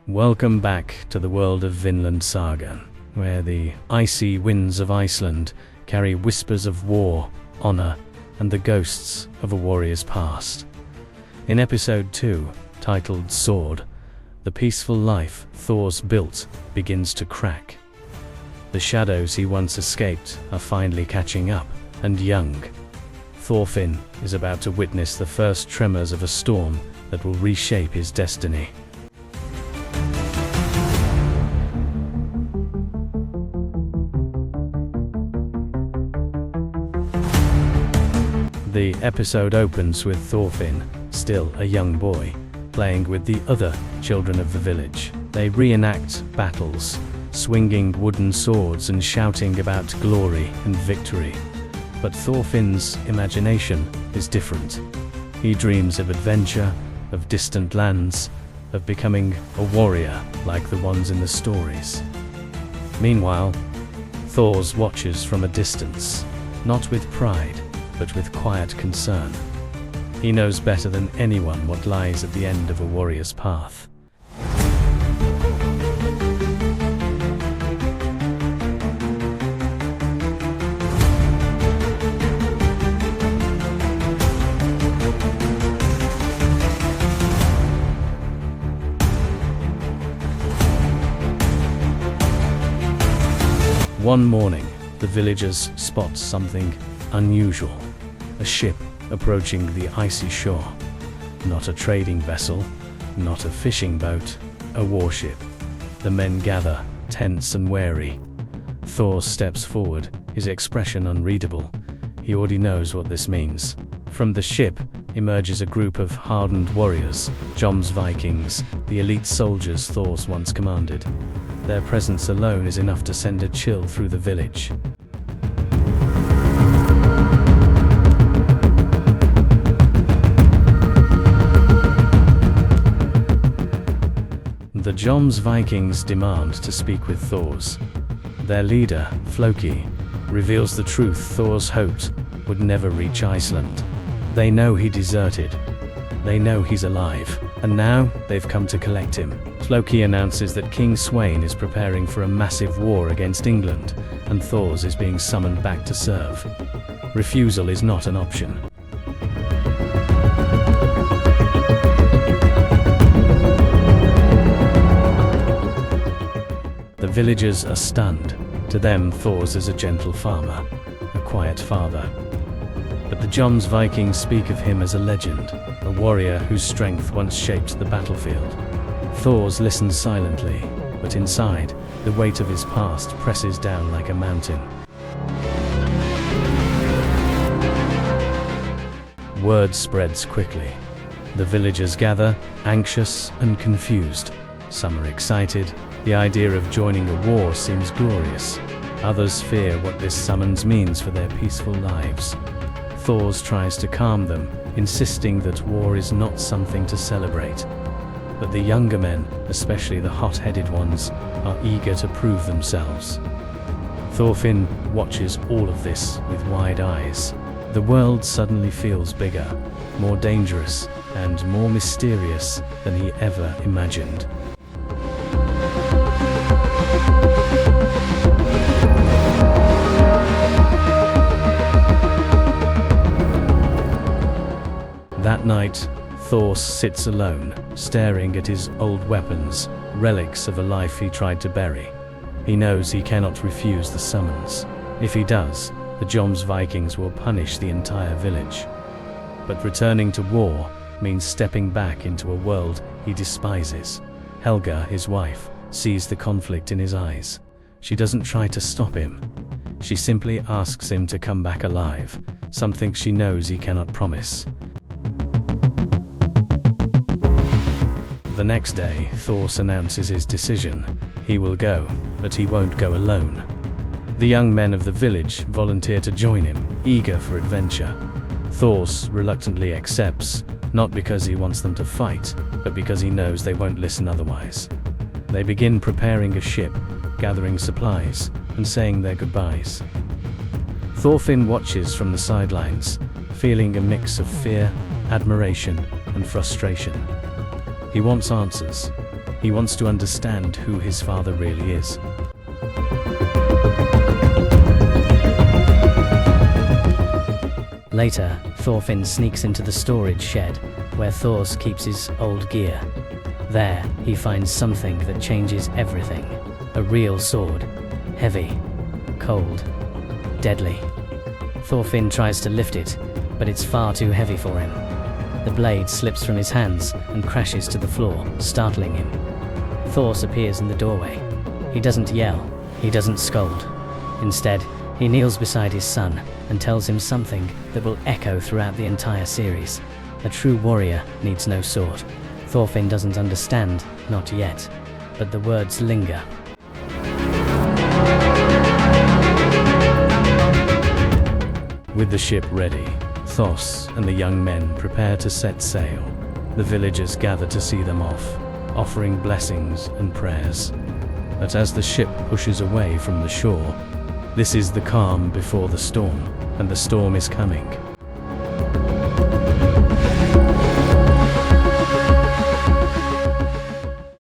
Welcome back to the world of Vinland Saga, where the icy winds of Iceland carry whispers of war, honor, and the ghosts of a warrior's past. In episode 2, titled Sword, the peaceful life Thors built begins to crack. The shadows he once escaped are finally catching up, and young Thorfinn is about to witness the first tremors of a storm that will reshape his destiny. The episode opens with Thorfinn, still a young boy, playing with the other children of the village. They reenact battles, swinging wooden swords and shouting about glory and victory. But Thorfinn's imagination is different. He dreams of adventure, of distant lands, of becoming a warrior like the ones in the stories. Meanwhile, Thors watches from a distance, not with pride, but with quiet concern. He knows better than anyone what lies at the end of a warrior's path. One morning, the villagers spot something unusual. A ship approaching the icy shore. Not a trading vessel, not a fishing boat, a warship. The men gather, tense and wary. Thor steps forward, his expression unreadable. He already knows what this means. From the ship emerges a group of hardened warriors, Jomsvikings, the elite soldiers Thors once commanded. Their presence alone is enough to send a chill through the village. The Jomsvikings demand to speak with Thors. Their leader, Floki, reveals the truth Thors hoped would never reach Iceland. They know he deserted. They know he's alive, and now they've come to collect him. Floki announces that King Sweyn is preparing for a massive war against England, and Thors is being summoned back to serve. Refusal is not an option. The villagers are stunned. To them, Thors is a gentle farmer, a quiet father. But the Jomsvikings speak of him as a legend, a warrior whose strength once shaped the battlefield. Thors listens silently, but inside, the weight of his past presses down like a mountain. Word spreads quickly. The villagers gather, anxious and confused. Some are excited. The idea of joining a war seems glorious. Others fear what this summons means for their peaceful lives. Thors tries to calm them, insisting that war is not something to celebrate. But the younger men, especially the hot-headed ones, are eager to prove themselves. Thorfinn watches all of this with wide eyes. The world suddenly feels bigger, more dangerous, and more mysterious than he ever imagined. That night, Thors sits alone, staring at his old weapons, relics of a life he tried to bury. He knows he cannot refuse the summons. If he does, the Jomsvikings will punish the entire village. But returning to war means stepping back into a world he despises. Helga, his wife, sees the conflict in his eyes. She doesn't try to stop him. She simply asks him to come back alive, something she knows he cannot promise. The next day, Thors announces his decision. He will go, but he won't go alone. The young men of the village volunteer to join him, eager for adventure. Thors reluctantly accepts, not because he wants them to fight, but because he knows they won't listen otherwise. They begin preparing a ship, gathering supplies, and saying their goodbyes. Thorfinn watches from the sidelines, feeling a mix of fear, admiration, and frustration. He wants answers. He wants to understand who his father really is. Later, Thorfinn sneaks into the storage shed, where Thors keeps his old gear. There, he finds something that changes everything. A real sword. Heavy, cold, deadly. Thorfinn tries to lift it, but it's far too heavy for him. The blade slips from his hands and crashes to the floor, startling him. Thors appears in the doorway. He doesn't yell, he doesn't scold. Instead, he kneels beside his son and tells him something that will echo throughout the entire series. A true warrior needs no sword. Thorfinn doesn't understand, not yet, but the words linger. With the ship ready, Thors and the young men prepare to set sail. The villagers gather to see them off, offering blessings and prayers. But as the ship pushes away from the shore, this is the calm before the storm, and the storm is coming.